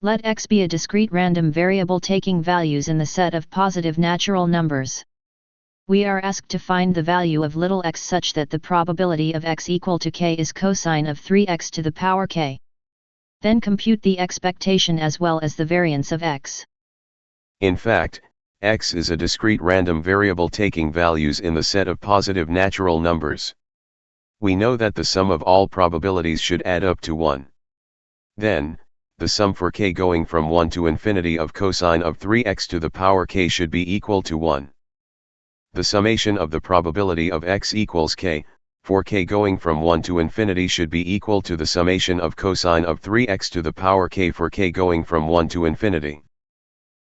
Let x be a discrete random variable taking values in the set of positive natural numbers. We are asked to find the value of little x such that the probability of x equal to k is cosine of 3x to the power k. Then compute the expectation as well as the variance of x. In fact, x is a discrete random variable taking values in the set of positive natural numbers. We know that the sum of all probabilities should add up to 1. Then, the sum for k going from 1 to infinity of cosine of 3x to the power k should be equal to 1. The summation of the probability of x equals k, for k going from 1 to infinity should be equal to the summation of cosine of 3x to the power k for k going from 1 to infinity.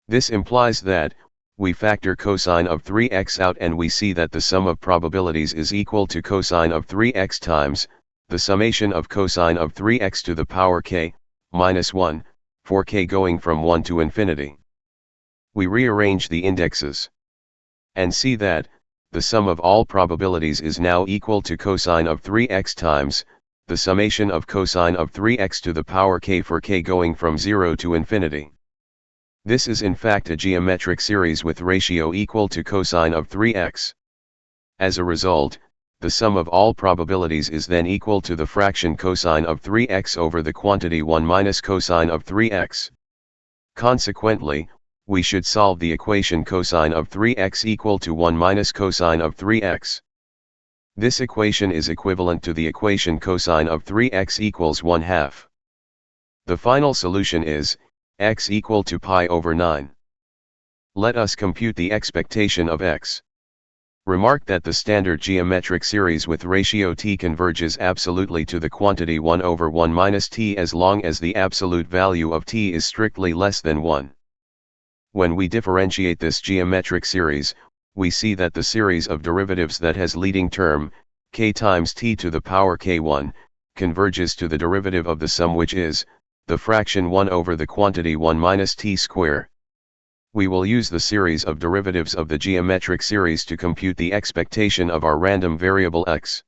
This implies that, we factor cosine of 3x out and we see that the sum of probabilities is equal to cosine of 3x times, the summation of cosine of 3x to the power k, minus 1, for k going from 1 to infinity. We rearrange the indexes and see that, the sum of all probabilities is now equal to cosine of 3x times, the summation of cosine of 3x to the power k for k going from 0 to infinity. This is in fact a geometric series with ratio equal to cosine of 3x. As a result, the sum of all probabilities is then equal to the fraction cosine of 3x over the quantity 1 minus cosine of 3x. Consequently, we should solve the equation cosine of 3x equal to 1 minus cosine of 3x. This equation is equivalent to the equation cosine of 3x equals 1/2. The final solution is, x equal to pi over 9. Let us compute the expectation of x. Remark that the standard geometric series with ratio t converges absolutely to the quantity 1 over 1 minus t as long as the absolute value of t is strictly less than 1. When we differentiate this geometric series, we see that the series of derivatives that has leading term, k times t to the power k1, converges to the derivative of the sum which is, the fraction 1 over the quantity 1 minus t square. We will use the series of derivatives of the geometric series to compute the expectation of our random variable x.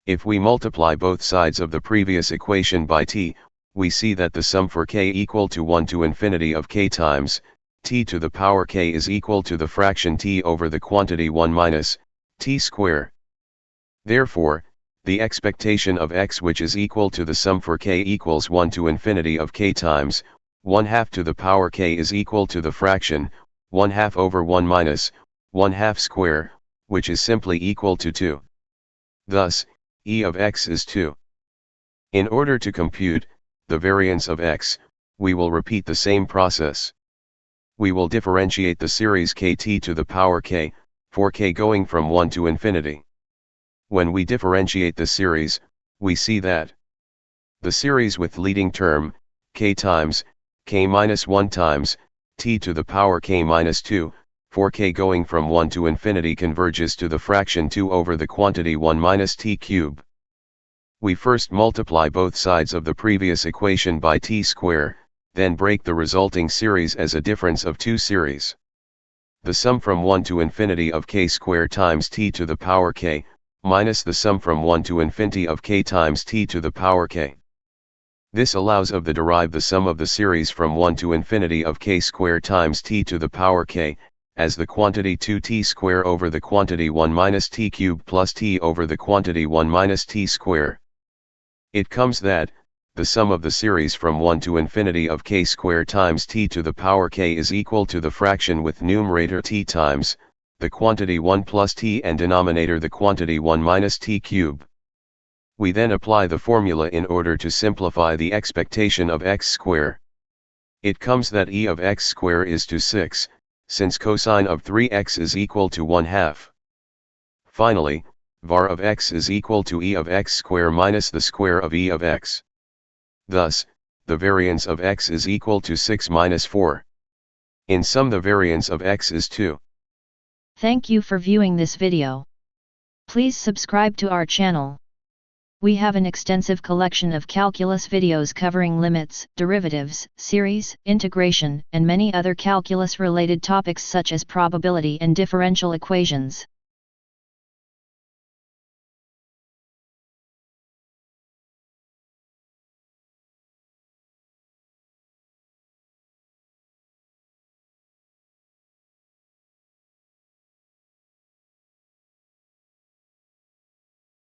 If we multiply both sides of the previous equation by t, we see that the sum for k equal to 1 to infinity of k times, t to the power k is equal to the fraction t over the quantity 1 minus, t square. Therefore, the expectation of x which is equal to the sum for k equals 1 to infinity of k times, 1/2 to the power k is equal to the fraction, 1/2 over 1 minus, 1/2 square, which is simply equal to 2. Thus, e of x is 2. In order to compute the variance of x, we will repeat the same process. We will differentiate the series kt to the power k, for k going from 1 to infinity. When we differentiate the series, we see that the series with leading term, k times, k minus 1 times, t to the power k minus 2, for k going from 1 to infinity converges to the fraction 2 over the quantity 1 minus t cube. We first multiply both sides of the previous equation by t square, then break the resulting series as a difference of two series. The sum from 1 to infinity of k square times t to the power k, minus the sum from 1 to infinity of k times t to the power k. This allows of the derive the sum of the series from 1 to infinity of k square times t to the power k, as the quantity 2t square over the quantity 1 minus t cube plus t over the quantity 1 minus t square. It comes that, the sum of the series from 1 to infinity of k square times t to the power k is equal to the fraction with numerator t times, the quantity 1 plus t and denominator the quantity 1 minus t cube. We then apply the formula in order to simplify the expectation of x square. It comes that e of x square is to 6, since cosine of 3x is equal to 1/2. Finally, var of x is equal to e of x square minus the square of e of x. Thus, the variance of x is equal to 6 minus 4. In sum, the variance of x is 2. Thank you for viewing this video. Please subscribe to our channel. We have an extensive collection of calculus videos covering limits, derivatives, series, integration, and many other calculus-related topics such as probability and differential equations.